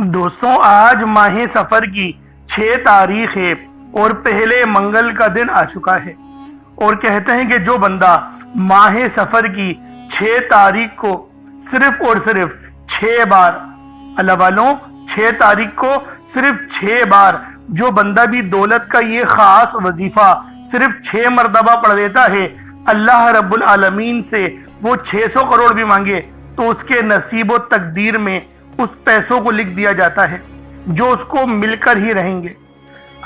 دوستوں آج ماہ سفر کی 6 تاریخ ہے اور پہلے منگل کا دن آ چکا ہے، اور کہتے ہیں کہ جو بندہ ماہ سفر کی 6 تاریخ کو صرف اور صرف 6 بار، اللہ والوں 6 تاریخ کو صرف 6 بار جو بندہ بھی دولت کا یہ خاص وظیفہ صرف 6 مرتبہ پڑھ دیتا ہے، اللہ رب العالمین سے وہ 600 کروڑ بھی مانگے تو اس کے نصیب و تقدیر میں اس پیسوں کو لکھ دیا جاتا ہے جو اس کو مل کر ہی رہیں گے۔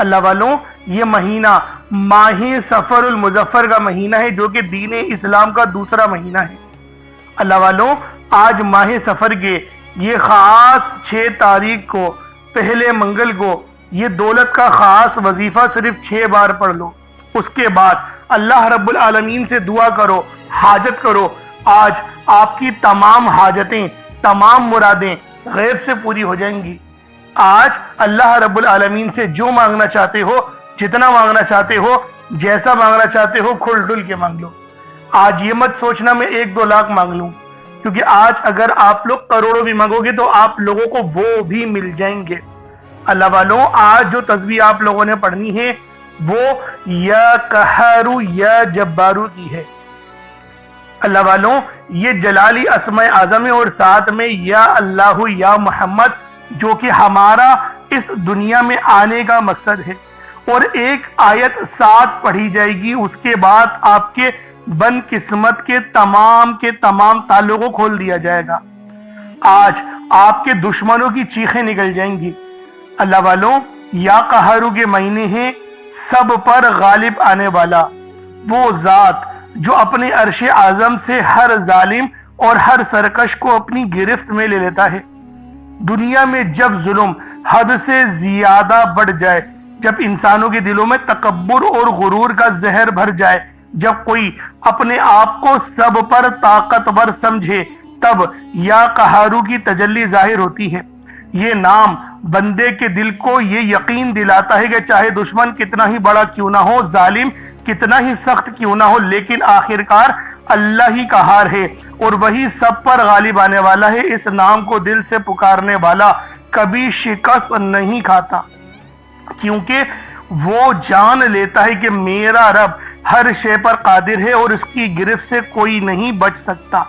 اللہ والوں یہ مہینہ ماہ سفر المظفر کا مہینہ ہے جو کہ دین اسلام کا دوسرا مہینہ ہے۔ اللہ والوں آج ماہ سفر کے یہ خاص 6 تاریخ کو پہلے منگل کو یہ دولت کا خاص وظیفہ صرف 6 بار پڑھ لو، اس کے بعد اللہ رب العالمین سے دعا کرو، حاجت کرو، آج آپ کی تمام حاجتیں، تمام مرادیں غیب سے پوری ہو جائیں گی۔ آج اللہ رب العالمین سے جو مانگنا چاہتے ہو، جتنا مانگنا چاہتے ہو، جیسا مانگنا چاہتے ہو، کھل ڈل کے مانگ لو۔ آج یہ مت سوچنا میں 1-2 لاکھ مانگ لوں، کیونکہ آج اگر آپ لوگ کروڑوں بھی مانگو گے تو آپ لوگوں کو وہ بھی مل جائیں گے۔ اللہ والوں آج جو تسبیح آپ لوگوں نے پڑھنی ہے وہ یا قہارو یا جبارو کی ہے۔ اللہ والوں یہ جلالی اسماء اعظم ہے، اور ساتھ میں یا اللہ یا محمد جو کہ ہمارا اس دنیا میں آنے کا مقصد ہے، اور ایک آیت 7 پڑھی جائے گی، اس کے بعد آپ کے بن قسمت کے تمام تالوں کو کھول دیا جائے گا۔ آج آپ کے دشمنوں کی چیخیں نکل جائیں گی۔ اللہ والوں یا قہارو کے مہینے ہیں سب پر غالب آنے والا، وہ ذات جو اپنے عرش اعظم سے ہر ظالم اور ہر سرکش کو اپنی گرفت میں لے لیتا ہے۔ دنیا میں جب ظلم حد سے زیادہ بڑھ جائے، جب انسانوں کے دلوں میں تکبر اور غرور کا زہر بھر جائے، جب کوئی اپنے آپ کو سب پر طاقتور سمجھے، تب یا قہارو کی تجلی ظاہر ہوتی ہے۔ یہ نام بندے کے دل کو یہ یقین دلاتا ہے کہ چاہے دشمن کتنا ہی بڑا کیوں نہ ہو، ظالم کتنا ہی سخت کیوں نہ ہو، لیکن آخرکار اللہ ہی قہار ہے اور وہی سب پر غالب آنے والا ہے۔ اس نام کو دل سے پکارنے والا کبھی شکست نہیں کھاتا، کیونکہ وہ جان لیتا ہے کہ میرا رب ہر شے پر قادر ہے اور اس کی گرفت سے کوئی نہیں بچ سکتا۔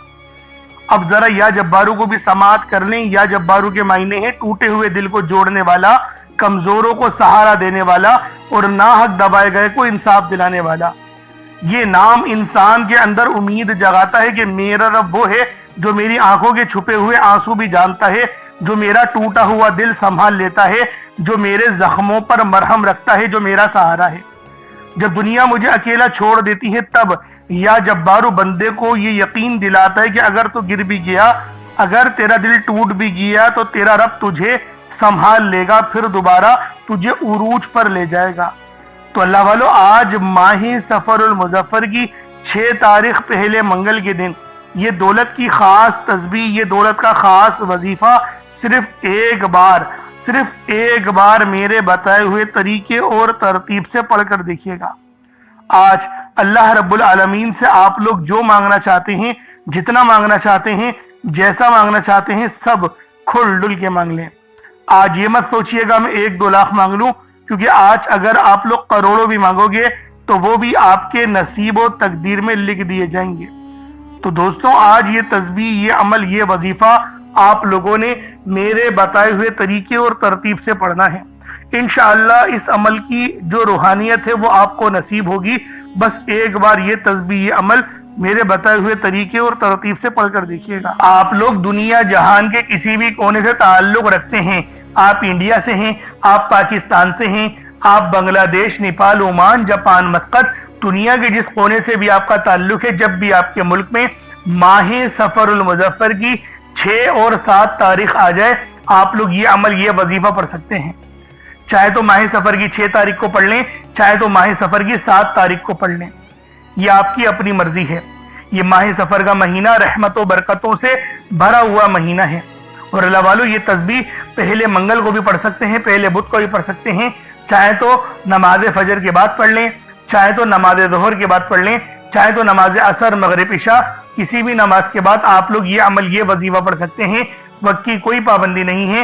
اب ذرا یا جبارو کو بھی سماعت کر لیں۔ یا جبارو کے معنی ہیں ٹوٹے ہوئے دل کو جوڑنے والا، کمزوروں کو سہارا دینے والا اور ناحق دبائے گئے کو انصاف دلانے والا۔ یہ نام انسان کے اندر امید جگاتا ہے کہ میرا رب وہ ہے جو میری آنکھوں کے چھپے ہوئے آنسو بھی جانتا ہے، جو میرا ٹوٹا ہوا دل سنبھال لیتا ہے، جو میرے زخموں پر مرہم رکھتا ہے، جو میرا سہارا ہے۔ جب دنیا مجھے اکیلا چھوڑ دیتی ہے تب یا جبارو بندے کو یہ یقین دلاتا ہے کہ اگر تو گر بھی گیا، اگر تیرا دل ٹوٹ بھی گیا تو تیرا رب تجھے سنبھال لے گا، پھر دوبارہ تجھے عروج پر لے جائے گا۔ تو اللہ والو آج ماہ سفر المظفر کی 6 تاریخ پہلے منگل کے دن یہ دولت کی خاص تسبیح، یہ دولت کا خاص وظیفہ صرف ایک بار میرے بتائے ہوئے طریقے اور ترتیب سے پڑھ کر دیکھیے گا۔ آج اللہ رب العالمین سے آپ لوگ جو مانگنا چاہتے ہیں، جتنا مانگنا چاہتے ہیں، جیسا مانگنا چاہتے ہیں، سب کھل ڈل کے مانگ لیں۔ آج یہ مت سوچئے گا میں 1-2 لاکھ مانگ لوں، کیونکہ آج اگر آپ لوگ کروڑوں بھی مانگو گے تو وہ بھی آپ کے نصیب و تقدیر میں لکھ دیے جائیں گے۔ تو دوستوں آج یہ تسبیح، یہ عمل، یہ وظیفہ آپ لوگوں نے میرے بتائے ہوئے طریقے اور ترتیب سے پڑھنا ہے۔ انشاءاللہ اس عمل کی جو روحانیت ہے وہ آپ کو نصیب ہوگی۔ بس ایک بار یہ تسبیح، یہ عمل میرے بتائے ہوئے طریقے اور ترتیب سے پڑھ کر دیکھیے گا۔ آپ لوگ دنیا جہان کے کسی بھی کونے سے تعلق رکھتے ہیں، آپ انڈیا سے ہیں، آپ پاکستان سے ہیں، آپ بنگلہ دیش، نیپال، عمان، جاپان، مسقط، دنیا کے جس کونے سے بھی آپ کا تعلق ہے، جب بھی آپ کے ملک میں ماہ سفر المظفر کی 6 اور 7 تاریخ آ جائے، آپ لوگ یہ عمل، یہ وظیفہ پڑھ سکتے ہیں۔ چاہے تو ماہ سفر کی 6 تاریخ کو پڑھ لیں، چاہے تو ماہ سفر کی 7 تاریخ کو پڑھ لیں، یہ آپ کی اپنی مرضی ہے۔ یہ ماہ سفر کا مہینہ رحمت و برکتوں سے بھرا ہوا مہینہ ہے، اور اللہ والو یہ تسبیح پہلے منگل کو بھی پڑھ سکتے ہیں، پہلے بدھ کو بھی پڑھ سکتے ہیں، چاہے تو نماز فجر کے بعد پڑھ لیں، چاہے تو نماز ظہر کے بعد پڑھ لیں، چاہے تو نماز عصر، مغرب، عشاء، کسی بھی نماز کے بعد آپ لوگ یہ عمل، یہ وظیفہ پڑھ سکتے ہیں۔ وقت کی کوئی پابندی نہیں ہے،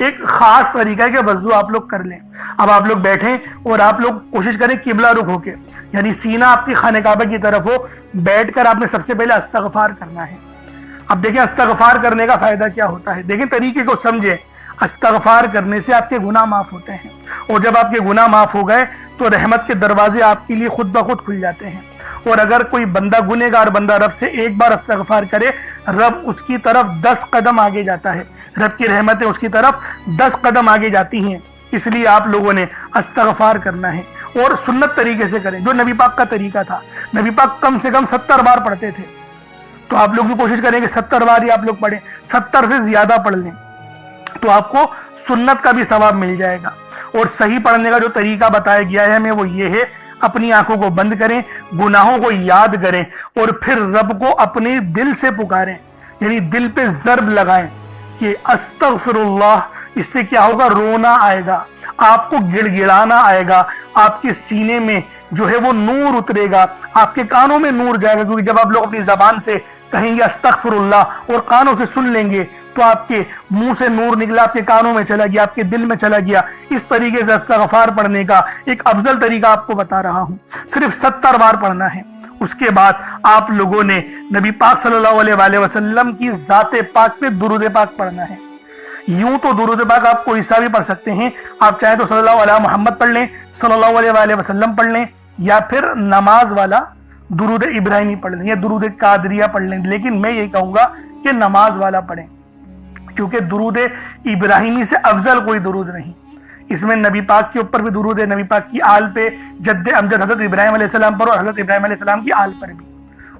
ایک خاص طریقہ ہے کہ وضو آپ لوگ کر لیں۔ اب آپ لوگ بیٹھیں اور آپ لوگ کوشش کریں قبلہ رخ ہو کے، یعنی سینہ آپ کی خانہ کعبہ کی طرف ہو، بیٹھ کر آپ نے سب سے پہلے استغفار کرنا ہے۔ اب دیکھیں استغفار کرنے کا فائدہ کیا ہوتا ہے، دیکھیں طریقے کو سمجھیں۔ استغفار کرنے سے آپ کے گناہ معاف ہوتے ہیں، اور جب آپ کے گناہ معاف ہو گئے تو رحمت کے دروازے آپ کے لیے خود بخود کھل جاتے ہیں۔ اور اگر کوئی بندہ گنہگار بندہ رب سے ایک بار استغفار کرے، رب اس کی طرف 10 قدم آگے جاتا ہے، رب کی رحمتیں اس کی طرف 10 قدم آگے جاتی ہیں۔ اس لیے آپ لوگوں نے استغفار کرنا ہے، اور سنت طریقے سے کریں جو نبی پاک کا طریقہ تھا۔ نبی پاک کم سے کم 70 بار پڑھتے تھے، تو آپ لوگ بھی کوشش کریں کہ 70 بار ہی آپ لوگ پڑھیں، 70 سے زیادہ پڑھ لیں تو آپ کو سنت کا بھی ثواب مل جائے گا۔ اور صحیح پڑھنے کا جو طریقہ بتایا گیا ہے ہمیں وہ یہ ہے، اپنی آنکھوں کو بند کریں، گناہوں کو یاد کریں، اور پھر رب کو اپنے دل سے پکاریں، یعنی دل پہ ضرب لگائیں کہ استغفر اللہ۔ اس سے کیا ہوگا، رونا آئے گا، آپ کو گڑ گڑانا آئے گا، آپ کے سینے میں جو ہے وہ نور اترے گا، آپ کے کانوں میں نور جائے گا، کیونکہ جب آپ لوگ اپنی زبان سے کہیں گے استغفر اللہ اور کانوں سے سن لیں گے تو آپ کے منہ سے نور نکلا، آپ کے کانوں میں چلا گیا، آپ کے دل میں چلا گیا۔ اس طریقے سے استغفار پڑھنے کا ایک افضل طریقہ آپ کو بتا رہا ہوں، صرف 70 بار پڑھنا ہے۔ اس کے بعد آپ لوگوں نے نبی پاک صلی اللہ علیہ وآلہ وسلم کی ذات پاک پہ درود پاک پڑھنا ہے۔ یوں تو درود پاک آپ کوئی سا بھی پڑھ سکتے ہیں، آپ چاہیں تو صلی اللہ علیہ محمد پڑھ لیں، صلی اللہ علیہ وآلہ وسلم پڑھ لیں، یا پھر نماز والا درود ابراہیمی پڑھ لیں، یا درود قادریہ پڑھ لیں، لیکن میں یہ کہوں گا کہ نماز والا پڑھیں، کیونکہ درود ابراہیمی سے افضل کوئی درود نہیں۔ اس میں نبی پاک کے اوپر بھی درود ہے، نبی پاک کی آل پہ، جد امجد حضرت ابراہیم علیہ السلام پر، اور حضرت ابراہیم علیہ السلام کی آل پر بھی،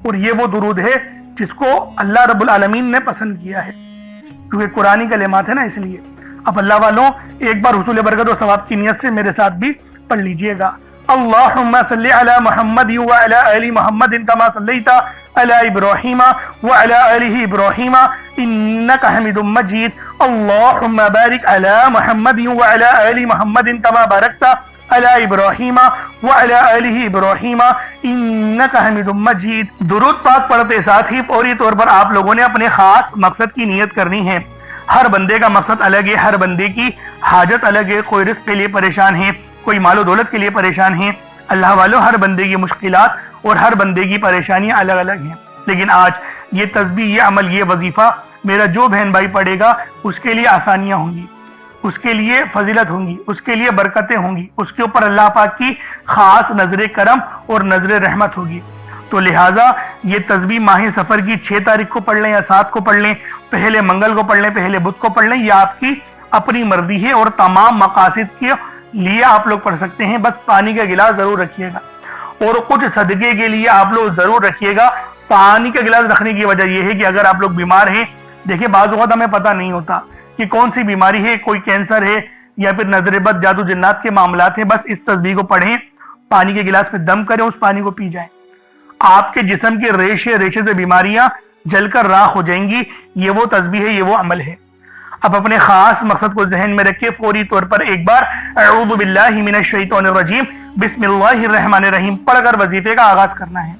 اور یہ وہ درود ہے جس کو اللہ رب العالمین نے پسند کیا ہے، کیونکہ قرآنی کلمات ہے نا، اس لیے۔ اب اللہ والوں ایک بار حصول برکت و ثواب کی نیت سے میرے ساتھ بھی پڑھ لیجئے گا۔ اللہم صلی علی محمد وعلی آل محمد کما صلیت علی ابراہیم وعلی آل ابراہیم انکا حمید مجید۔ اللہم بارک علی محمد وعلی آل محمد کما بارکت علی ابراہیم وعلی آل ابراہیم انکا حمید مجید۔ درود پاک پڑھتے ساتھ ہی فوری طور پر آپ لوگوں نے اپنے خاص مقصد کی نیت کرنی ہے۔ ہر بندے کا مقصد الگ ہے، ہر بندے کی حاجت الگ ہے، کوئی رزق کے لیے پریشان ہے، کوئی مال و دولت کے لیے پریشان ہے۔ اللہ والوں ہر بندے کی مشکلات اور ہر بندے کی پریشانیاں الگ الگ ہیں، لیکن آج یہ تسبیح، یہ عمل، یہ وظیفہ میرا جو بہن بھائی پڑھے گا اس کے لیے آسانیاں ہوں گی، اس کے لیے فضیلت ہوں گی، اس کے لیے برکتیں ہوں گی، اس کے اوپر اللہ پاک کی خاص نظر کرم اور نظر رحمت ہوگی۔ تو لہٰذا یہ تسبیح ماہ سفر کی 6 تاریخ کو پڑھ لیں یا 7 کو پڑھ لیں، پہلے منگل کو پڑھ لیں، پہلے بدھ کو پڑھ لیں، یہ آپ کی اپنی مرضی ہے، اور تمام مقاصد کے لیے آپ لوگ پڑھ سکتے ہیں۔ بس پانی کا گلاس ضرور رکھیے گا، اور کچھ صدقے کے لیے آپ لوگ ضرور رکھیے گا۔ پانی کا گلاس رکھنے کی وجہ یہ ہے کہ اگر آپ لوگ بیمار ہیں، دیکھیں بعض اوقات ہمیں پتہ نہیں ہوتا کہ کون سی بیماری ہے، کوئی کینسر ہے یا پھر نظر بد، جادو جنات کے معاملات ہیں، بس اس تسبیح کو پڑھیں، پانی کے گلاس پہ دم کریں، اس پانی کو پی جائیں، آپ کے جسم کے ریشے سے بیماریاں جل کر راکھ ہو جائیں گی۔ یہ وہ تسبیح ہے، یہ وہ عمل ہے۔ اب اپنے خاص مقصد کو ذہن میں رکھے، فوری طور پر ایک بار اعوذ باللہ من الشیطان الرجیم بسم اللہ الرحمن الرحیم پڑھ کر وظیفے کا آغاز کرنا ہے۔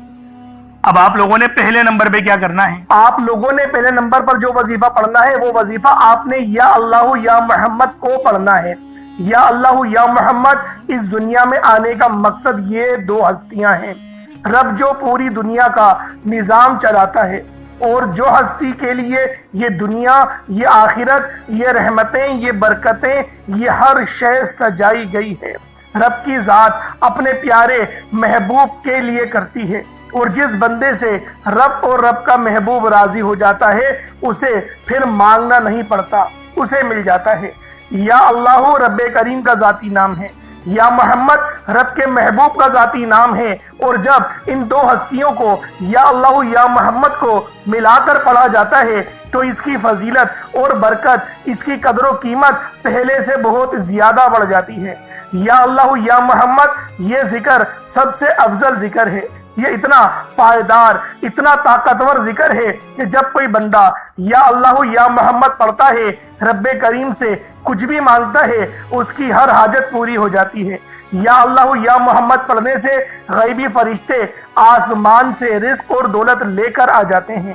اب آپ لوگوں نے پہلے نمبر پہ کیا کرنا ہے، آپ لوگوں نے پہلے نمبر پر جو وظیفہ پڑھنا ہے وہ وظیفہ آپ نے یا اللہ یا محمد کو پڑھنا ہے۔ یا اللہ یا محمد، اس دنیا میں آنے کا مقصد یہ 2 ہستیاں ہیں، رب جو پوری دنیا کا نظام چلاتا ہے، اور جو ہستی کے لیے یہ دنیا، یہ آخرت، یہ رحمتیں، یہ برکتیں، یہ ہر شے سجائی گئی ہے، رب کی ذات اپنے پیارے محبوب کے لیے کرتی ہے، اور جس بندے سے رب اور رب کا محبوب راضی ہو جاتا ہے اسے پھر مانگنا نہیں پڑتا، اسے مل جاتا ہے۔ یا اللہ رب کریم کا ذاتی نام ہے، یا محمد رب کے محبوب کا ذاتی نام ہے، اور جب ان 2 ہستیوں کو یا اللہ یا محمد کو ملا کر پڑھا جاتا ہے تو اس کی فضیلت اور برکت، اس کی قدر و قیمت پہلے سے بہت زیادہ بڑھ جاتی ہے۔ یا اللہ یا محمد یہ ذکر سب سے افضل ذکر ہے، یہ اتنا پائیدار، اتنا طاقتور ذکر ہے کہ جب کوئی بندہ یا اللہ یا محمد پڑھتا ہے، رب کریم سے کچھ بھی مانگتا ہے، اس کی ہر حاجت پوری ہو جاتی ہے۔ یا اللہ یا محمد پڑھنے سے غیبی فرشتے آسمان سے رزق اور دولت لے کر آ جاتے ہیں۔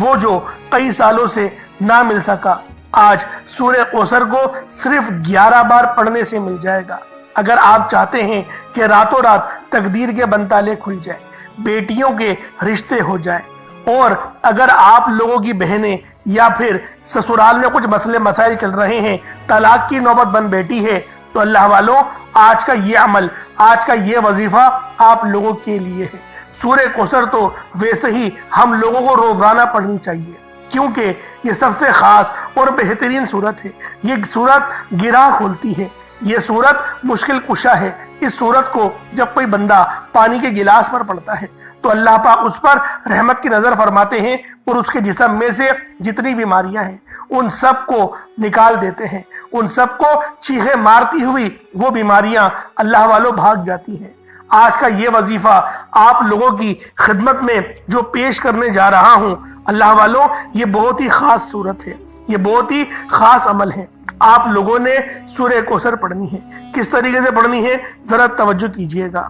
وہ جو کئی سالوں سے نہ مل سکا، آج سورہ کوثر کو صرف 11 بار پڑھنے سے مل جائے گا۔ اگر آپ چاہتے ہیں کہ راتوں رات تقدیر کے بنتالے کھل جائیں، بیٹیوں کے رشتے ہو جائیں، اور اگر آپ لوگوں کی بہنیں یا پھر سسرال میں کچھ مسئلے مسائل چل رہے ہیں، طلاق کی نوبت بن بیٹھی ہے، تو اللہ والوں آج کا یہ عمل، آج کا یہ وظیفہ آپ لوگوں کے لیے ہے۔ سورہ کوثر تو ویسے ہی ہم لوگوں کو روزانہ پڑھنی چاہیے، کیونکہ یہ سب سے خاص اور بہترین سورت ہے۔ یہ سورت گرہ کھولتی ہے، یہ سورت مشکل کشا ہے۔ اس سورت کو جب کوئی بندہ پانی کے گلاس پر پڑھتا ہے تو اللہ پاک اس پر رحمت کی نظر فرماتے ہیں، اور اس کے جسم میں سے جتنی بیماریاں ہیں ان سب کو نکال دیتے ہیں، ان سب کو چیخے مارتی ہوئی وہ بیماریاں اللہ والوں بھاگ جاتی ہیں۔ آج کا یہ وظیفہ آپ لوگوں کی خدمت میں جو پیش کرنے جا رہا ہوں، اللہ والوں یہ بہت ہی خاص صورت ہے، یہ بہت ہی خاص عمل ہے۔ آپ لوگوں نے سورہ کوثر پڑھنی ہے۔ کس طریقے سے پڑھنی ہے ذرا توجہ کیجئے گا۔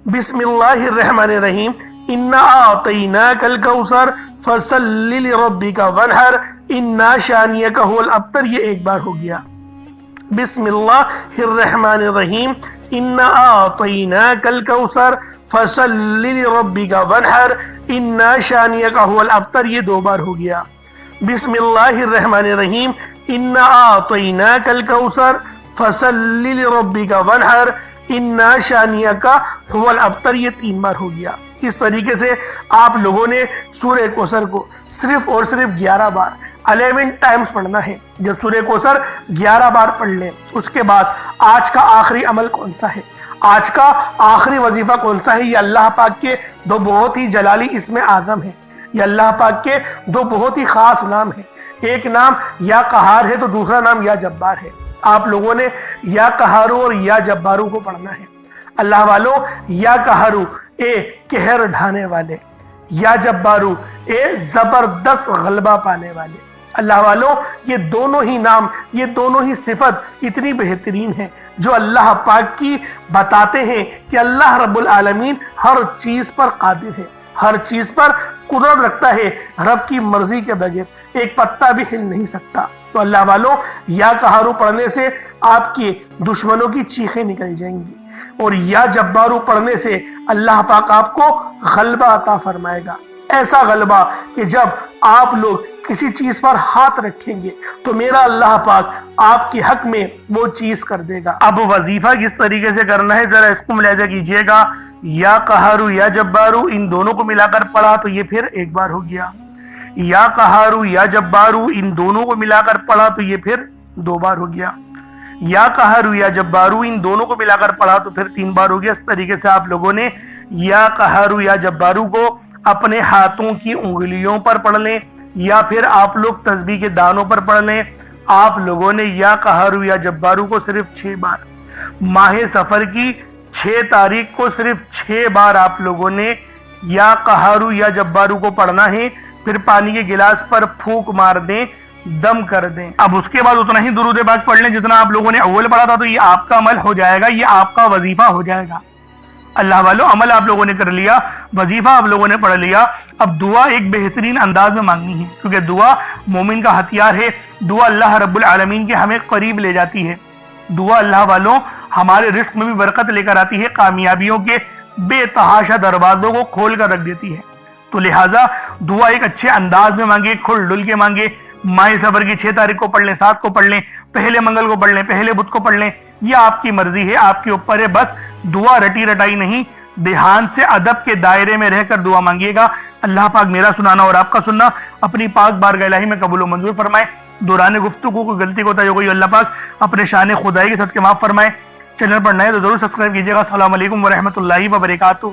بسم اللہ الرحمن الرحیم، انا اعطیناک الکوثر فصل لربک وانحر انا شانئک هو الابتر، یہ ایک بار ہو گیا۔ بسم اللہ الرحمن الرحیم، انا اعطیناک الکوثر فصل لربک وانحر انا شانئک هو الابتر، یہ دو بار ہو گیا۔ بسم اللہ الرحمن الرحیم، انا اعطیناک الکوثر فصل لربک وانحر انا شانئک هو الابتر، یہ 3 بار ہو گیا۔ اس طریقے سے آپ لوگوں نے سورہ کوثر کو صرف اور صرف 11 بار 11 ٹائمز پڑھنا ہے۔ جب سورہ کوثر 11 بار پڑھ لیں، اس کے بعد آج کا آخری عمل کون سا ہے، آج کا آخری وظیفہ کون سا ہے؟ یہ اللہ پاک کے دو بہت ہی جلالی اسم اعظم ہیں، یہ اللہ پاک کے دو بہت ہی خاص نام ہیں۔ ایک نام یا قہار ہے تو دوسرا نام یا جبار ہے۔ آپ لوگوں نے یا قہارو اور یا جبارو کو پڑھنا ہے۔ اللہ والوں یا قہارو اے قہر ڈھانے والے، یا جبارو اے زبردست غلبہ پانے والے۔ اللہ والوں یہ دونوں ہی نام، یہ دونوں ہی صفت اتنی بہترین ہیں جو اللہ پاک کی بتاتے ہیں کہ اللہ رب العالمین ہر چیز پر قادر ہے، ہر چیز پر قدرت رکھتا ہے، رب کی مرضی کے بغیر ایک پتا بھی ہل نہیں سکتا۔ تو اللہ والوں یا قہارو پڑھنے سے آپ کے دشمنوں کی چیخیں نکل جائیں گی، اور یا جبارو پڑھنے سے اللہ پاک آپ کو غلبہ عطا فرمائے گا، ایسا غلبہ کہ جب آپ لوگ کسی چیز پر ہاتھ رکھیں گے تو میرا اللہ پاک آپ کے حق میں وہ چیز کر دے گا۔ اب وظیفہ کس طریقے سے کرنا ہے ذرا اس کو ملاحظہ کیجئے گا۔ یا قہارو یا جبارو ان دونوں کو ملا کر پڑھا تو یہ پھر ایک بار ہو گیا، یا قہارو یا جبارو ان دونوں کو ملا کر پڑھا تو یہ پھر 2 بار ہو گیا، یا قہارو یا جبارو ان دونوں کو ملا کر پڑھا تو پھر 3 بار ہو گیا۔ اس طریقے سے آپ لوگوں نے یا قہارو یا جبارو کو اپنے ہاتھوں کی انگلیوں پر پڑھ لیں، یا پھر آپ لوگ تسبیح کے دانوں پر پڑھ لیں۔ آپ لوگوں نے یا قہارو یا جبارو کو صرف 6 بار، ماہ سفر کی 6 تاریخ کو صرف 6 بار آپ لوگوں نے یا قہارو یا جبارو کو پڑھنا ہے۔ پھر پانی کے گلاس پر پھونک مار دیں، دم کر دیں۔ اب اس کے بعد اتنا ہی درود پاک پڑھ لیں جتنا آپ لوگوں نے اول پڑھا تھا، تو یہ آپ کا عمل ہو جائے گا، یہ آپ کا وظیفہ ہو جائے گا۔ اللہ والو عمل آپ لوگوں نے کر لیا، وظیفہ آپ لوگوں نے پڑھ لیا۔ اب دعا ایک بہترین انداز میں مانگنی ہے، کیونکہ دعا مومن کا ہتھیار ہے۔ دعا اللہ رب العالمین کے ہمیں قریب لے جاتی ہے۔ دعا اللہ والوں ہمارے رزق میں بھی برکت لے کر آتی ہے، کامیابیوں کے بے تحاشا دروازوں کو کھول کر رکھ دیتی ہے۔ تو لہٰذا دعا ایک اچھے انداز میں مانگے، کھل ڈل کے مانگے۔ ماہ صفر کی 6 تاریخ کو پڑھ لیں، 7 کو پڑھ لیں، پہلے منگل کو پڑھ لیں، پہلے بدھ کو پڑھ لیں، یہ آپ کی مرضی ہے، آپ کے اوپر ہے۔ بس دعا رٹی رٹائی نہیں، دھیان سے ادب کے دائرے میں رہ کر دعا مانگیے گا۔ اللہ پاک میرا سنانا اور آپ کا سننا اپنی پاک بارگاہ الہی میں قبول و منظور فرمائے۔ دوران گفتگو کوئی غلطی کو ہوتا ہے، اللہ پاک اپنے شان خدائی کے صدقے معاف فرمائے۔ چینل پر نئے تو ضرور سبسکرائب کیجیے گا۔ السلام علیکم ورحمۃ اللہ وبرکاتہ۔